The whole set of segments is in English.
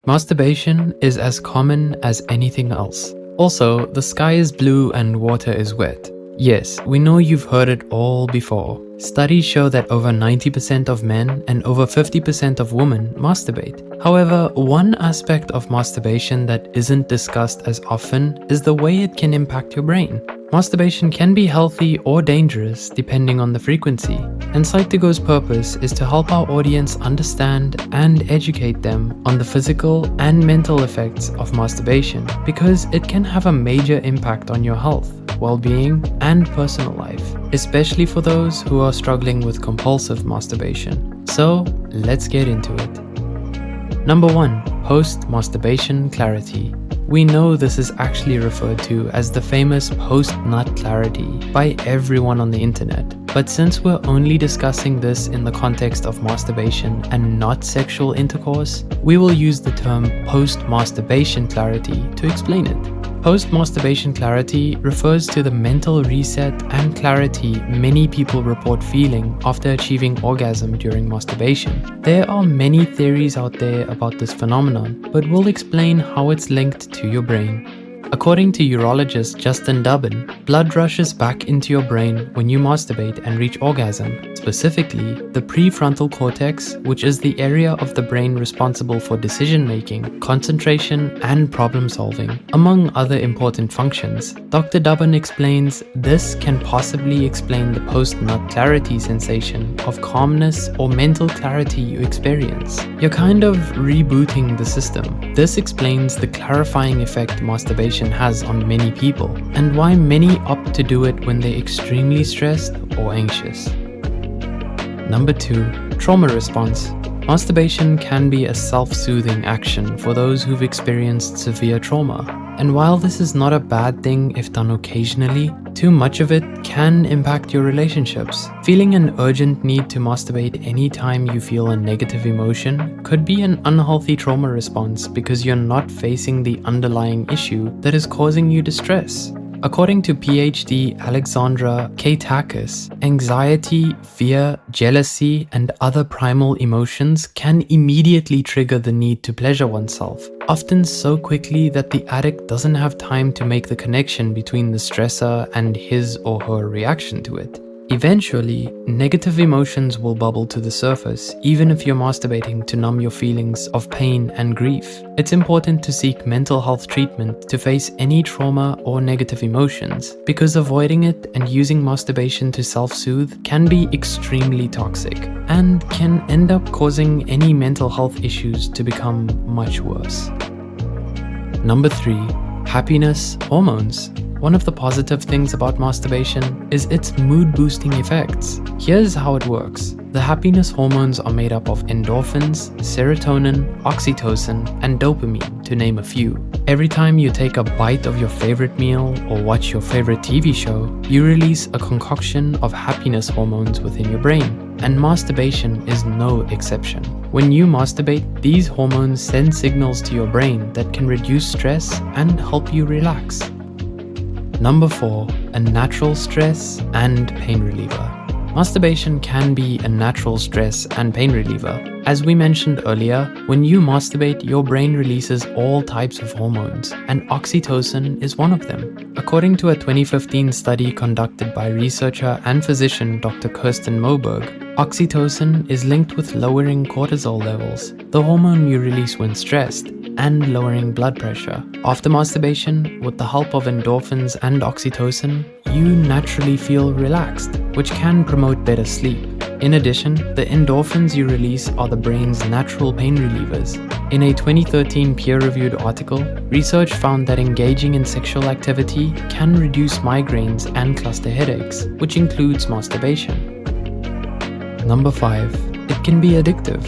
Masturbation is as common as anything else. Also, the sky is blue and water is wet. Yes, we know you've heard it all before. Studies show that over 90% of men and over 50% of women masturbate. However, one aspect of masturbation that isn't discussed as often is the way it can impact your brain. Masturbation can be healthy or dangerous depending on the frequency, and Psych2Go's purpose is to help our audience understand and educate them on the physical and mental effects of masturbation, because it can have a major impact on your health, well-being, and personal life, especially for those who are struggling with compulsive masturbation. So, let's get into it. Number 1. Post-masturbation clarity. We know this is actually referred to as the famous post-nut clarity by everyone on the internet, but since we're only discussing this in the context of masturbation and not sexual intercourse, we will use the term post-masturbation clarity to explain it. Post-masturbation clarity refers to the mental reset and clarity many people report feeling after achieving orgasm during masturbation. There are many theories out there about this phenomenon, but we'll explain how it's linked to your brain. According to urologist Justin Dubin, blood rushes back into your brain when you masturbate and reach orgasm, specifically the prefrontal cortex, which is the area of the brain responsible for decision-making, concentration, and problem-solving, among other important functions. Dr. Dubin explains this can possibly explain the post-nut clarity sensation of calmness or mental clarity you experience. You're kind of rebooting the system. This explains the clarifying effect masturbation has on many people, and why many opt to do it when they're extremely stressed or anxious. Number 2. Trauma response. Masturbation can be a self-soothing action for those who've experienced severe trauma, and while this is not a bad thing if done occasionally, too much of it can impact your relationships. Feeling an urgent need to masturbate anytime you feel a negative emotion could be an unhealthy trauma response because you're not facing the underlying issue that is causing you distress. According to PhD Alexandra Keitakis, anxiety, fear, jealousy, and other primal emotions can immediately trigger the need to pleasure oneself, often so quickly that the addict doesn't have time to make the connection between the stressor and his or her reaction to it. Eventually, negative emotions will bubble to the surface, even if you're masturbating to numb your feelings of pain and grief. It's important to seek mental health treatment to face any trauma or negative emotions, because avoiding it and using masturbation to self-soothe can be extremely toxic, and can end up causing any mental health issues to become much worse. Number 3. Happiness hormones. One of the positive things about masturbation is its mood-boosting effects. Here's how it works. The happiness hormones are made up of endorphins, serotonin, oxytocin, and dopamine, to name a few. Every time you take a bite of your favorite meal or watch your favorite TV show, you release a concoction of happiness hormones within your brain, and masturbation is no exception. When you masturbate, these hormones send signals to your brain that can reduce stress and help you relax. Number 4. A natural stress and pain reliever. Masturbation can be a natural stress and pain reliever. As we mentioned earlier, when you masturbate, your brain releases all types of hormones, and oxytocin is one of them. According to a 2015 study conducted by researcher and physician Dr. Kirsten Moberg, oxytocin is linked with lowering cortisol levels, the hormone you release when stressed, and lowering blood pressure. After masturbation, with the help of endorphins and oxytocin, you naturally feel relaxed, which can promote better sleep. In addition, the endorphins you release are the brain's natural pain relievers. In a 2013 peer-reviewed article, research found that engaging in sexual activity can reduce migraines and cluster headaches, which includes masturbation. Number 5. It can be addictive.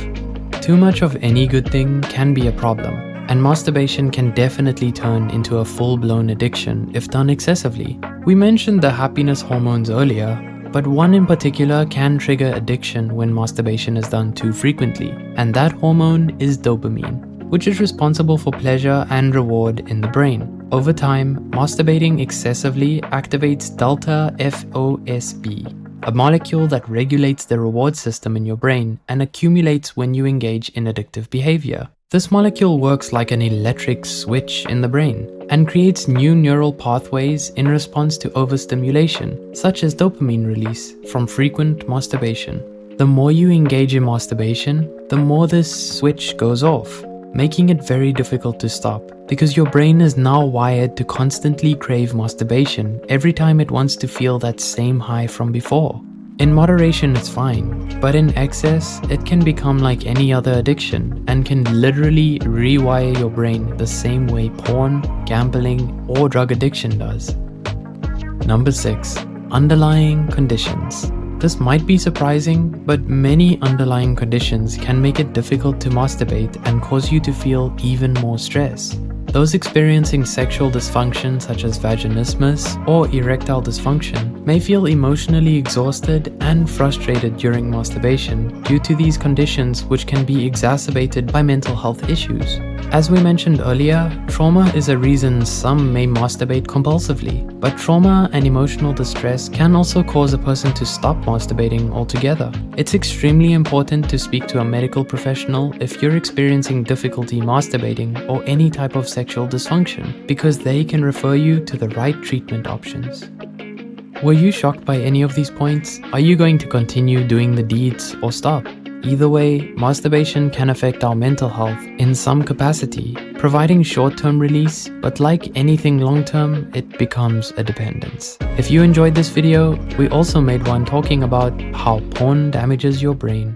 Too much of any good thing can be a problem, and masturbation can definitely turn into a full-blown addiction if done excessively. We mentioned the happiness hormones earlier, but one in particular can trigger addiction when masturbation is done too frequently, and that hormone is dopamine, which is responsible for pleasure and reward in the brain. Over time, masturbating excessively activates delta FOSB, a molecule that regulates the reward system in your brain and accumulates when you engage in addictive behavior. This molecule works like an electric switch in the brain and creates new neural pathways in response to overstimulation, such as dopamine release from frequent masturbation. The more you engage in masturbation, the more this switch goes off, making it very difficult to stop because your brain is now wired to constantly crave masturbation every time it wants to feel that same high from before. In moderation it's fine, but in excess it can become like any other addiction and can literally rewire your brain the same way porn, gambling, or drug addiction does. Number 6. Underlying conditions. This might be surprising, but many underlying conditions can make it difficult to masturbate and cause you to feel even more stress. Those experiencing sexual dysfunction such as vaginismus or erectile dysfunction may feel emotionally exhausted and frustrated during masturbation due to these conditions, which can be exacerbated by mental health issues. As we mentioned earlier, trauma is a reason some may masturbate compulsively, but trauma and emotional distress can also cause a person to stop masturbating altogether. It's extremely important to speak to a medical professional if you're experiencing difficulty masturbating or any type of sexual dysfunction, because they can refer you to the right treatment options. Were you shocked by any of these points? Are you going to continue doing the deeds or stop? Either way, masturbation can affect our mental health in some capacity, providing short-term release, but like anything long-term, it becomes a dependence. If you enjoyed this video, we also made one talking about how porn damages your brain.